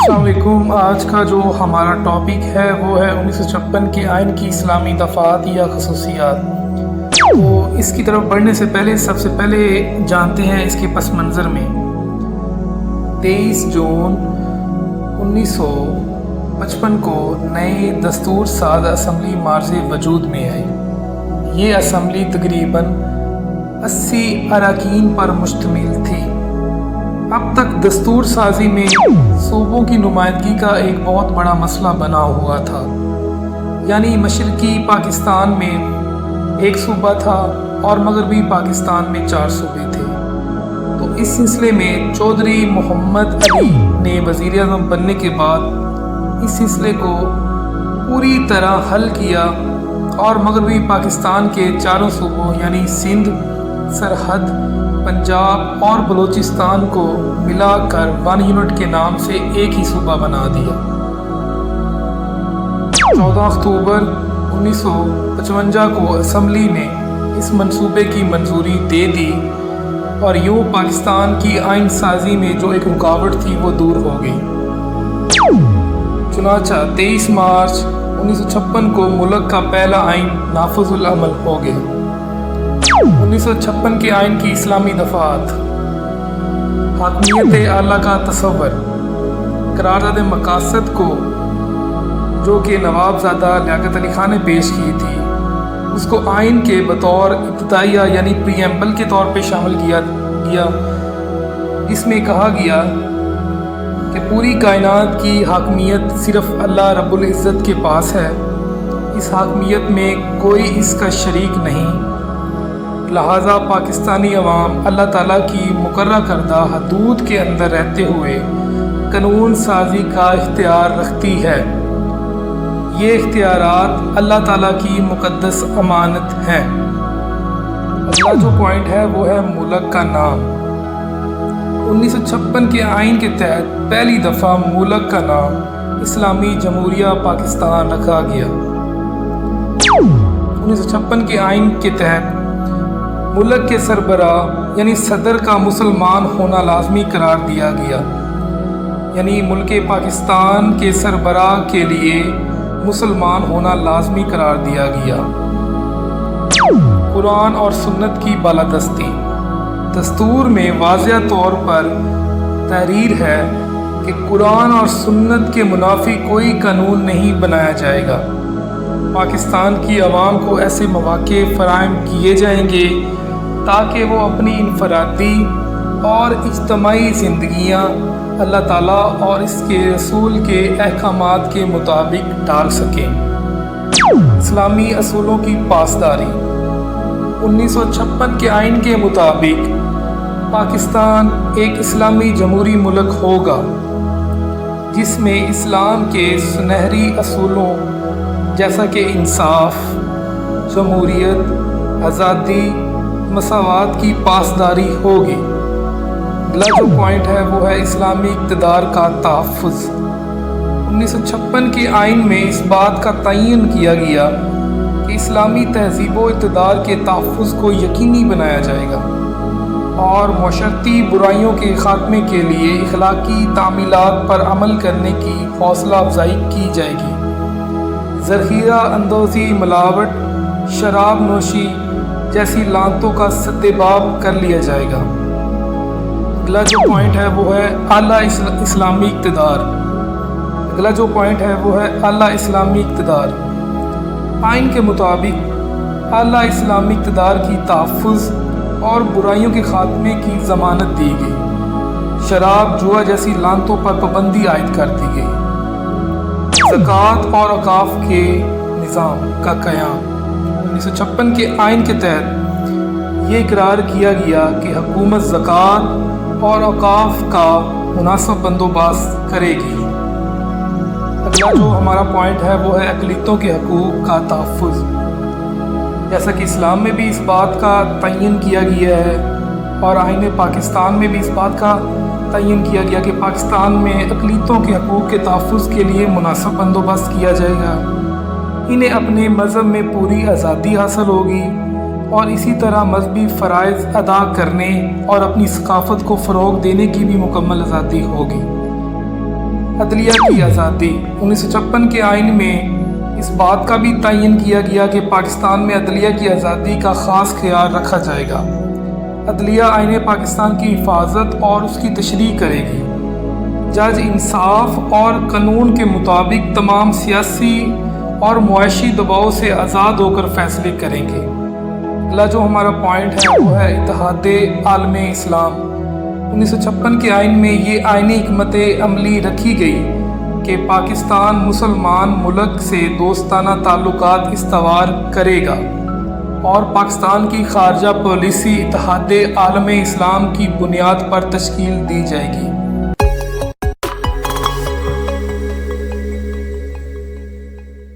अस्सलाम वालेकुम। आज का जो हमारा टॉपिक है वो है 1956 के आइन की इस्लामी दफ़ात या खसूसियात। तो इसकी तरफ बढ़ने से पहले सबसे पहले जानते हैं इसके पस मंज़र में। 23 जून 1955 को नए दस्तूर साज असम्बली मार्च वजूद में आई। ये असम्बली तकरीबन 80 अरकान पर मुश्तमिल थी। अब तक दस्तूर साजी में सूबों की नुमाइंदगी का एक बहुत बड़ा मसला बना हुआ था, यानी मशरकी पाकिस्तान में एक सूबा था और मगरबी पाकिस्तान में 4 सूबे थे। तो इस सिलसिले में चौधरी मोहम्मद अली ने वज़ीर आज़म बनने के बाद इस सिलसिले को पूरी तरह हल किया और मगरबी पाकिस्तान के 4 सूबों यानी सिंध, सरहद, पंजाब और बलूचिस्तान को मिलाकर 1 यूनिट के नाम से एक ही सूबा बना दिया। 14 अक्टूबर 1955 को असम्बली ने इस मंसूबे की मंजूरी दे दी और यूँ पाकिस्तान की आइन साजी में जो एक रुकावट थी वो दूर हो गई। चुनांचे 23 मार्च 1956 को मुल्क का पहला आइन नाफिजुल अमल हो गया। 1956 के आइन की इस्लामी दफ़ात, हाकमियत आला का तस्वर, करारदाद मकासद को जो कि नवाबजादा लियाकत अली खान ने पेश की थी उसको आइन के बतौर इब्तिदाइया यानी प्रीएम्बल के तौर पे शामिल किया गया। इसमें कहा गया कि पूरी कायनात की हाकमियत सिर्फ़ अल्लाह रब्बुल इज़्ज़त के पास है, इस हाकमियत में कोई इसका शरीक नहीं, लिहाजा पाकिस्तानी अवाम अल्लाह ताला की मुकर्रर करदा हदूद के अंदर रहते हुए कानून साजी का इख्तियार रखती है। ये इख्तियारात अल्लाह ताला की मुक़द्दस अमानत हैं। अगला जो पॉइंट है वो है मुल्क का नाम। 1956 के आइन के तहत पहली दफ़ा मुल्क का नाम इस्लामी जमहूरिया पाकिस्तान रखा गया। 1956 के आइन के तहत मुल्क के सरबरा यानी सदर का मुसलमान होना लाजमी करार दिया गया, यानी मुल्क पाकिस्तान के सरबरा के लिए मुसलमान होना लाजमी करार दिया गया। कुरान और सुन्नत की बालादस्ती, दस्तूर में वाज़ेह तौर पर तहरीर है कि कुरान और सुन्नत के मुनाफी कोई कानून नहीं बनाया जाएगा। पाकिस्तान की आवाम को ऐसे मौक़े फराहम किए जाएंगे ताकि वो अपनी इनफरादी और इज्तमाई ज़िंदगियाँ अल्लाह ताला और इसके रसूल के अहकामात के मुताबिक डाल सकें। इस्लामी असूलों की पासदारी, 1956 के आइन के मुताबिक पाकिस्तान एक इस्लामी जमहूरी मुल्क होगा जिसमें इस्लाम के सुनहरी असूलों जैसा कि इंसाफ, जमहूरियत, आज़ादी, मसावात की पासदारी होगी। अगला जो पॉइंट है वो है इस्लामी इक़्तिदार का तहफ़्फ़ुज़। 1956 के आइन में इस बात का तयन किया गया कि इस्लामी तहज़ीब व इक़्तिदार के तहफ़्फ़ुज़ को यकीनी बनाया जाएगा और मुशर्रती बुराइयों के ख़ात्मे के लिए इख़लाक़ी तामीलात पर अमल करने की हौसला अफजाई की जाएगी। ज़ख़ीरा अंदोज़ी, मिलावट, शराब नोशी जैसी लानतों का सद्देबाब कर लिया जाएगा। अगला जो पॉइंट है वो है आला इस्लामी इक़्तिदार। अगला जो पॉइंट है वो है आला इस्लामी इक़्तिदार। आइन के मुताबिक आला इस्लामी इक़्तिदार की तहफ़्फ़ुज़ और बुराइयों के ख़ात्मे की ज़मानत दी गई। शराब, जुआ जैसी लानतों पर पाबंदी आयद कर दी गई। ज़कात और औक़ाफ़ के निज़ाम का क़याम, 1956 के आइन के तहत ये इकरार किया गया कि हुकूमत ज़कात और औक़ाफ़ का मुनासिब बंदोबस्त करेगी। अगला जो हमारा पॉइंट है वो है अक़लियतों के हकूक़ का तहफ़्फ़ुज़। जैसा कि इस्लाम में भी इस बात का तयन किया गया है और आईन पाकिस्तान में भी इस बात का तयन किया गया कि पाकिस्तान में अक़लियतों के हकूक़ के तहफ़्फ़ुज़ के लिए मुनासिब बंदोबस्त किया जाएगा। इन्हें अपने मज़हब में पूरी आज़ादी हासिल होगी और इसी तरह मजहबी फ़राइज़ अदा करने और अपनी सकाफ़त को फ़रोग़ देने की भी मुकम्मल आज़ादी होगी। عدلیہ کی آزادی 1956 کے آئین میں اس بات کا بھی تعین کیا گیا کہ پاکستان میں عدلیہ کی آزادی کا خاص خیال رکھا جائے گا۔ عدلیہ آئین پاکستان کی حفاظت اور اس کی تشریح کرے گی۔ جج انصاف اور قانون کے مطابق تمام سیاسی اور معاشی دباؤ سے آزاد ہو کر فیصلے کریں گے۔ اگلا جو ہمارا پوائنٹ ہے وہ ہے اتحاد عالم اسلام۔ 1956 کے آئین میں یہ آئینی حکمت عملی رکھی گئی کہ پاکستان مسلمان ملک سے دوستانہ تعلقات استوار کرے گا اور پاکستان کی خارجہ پالیسی اتحاد عالم اسلام کی بنیاد پر تشکیل دی جائے گی۔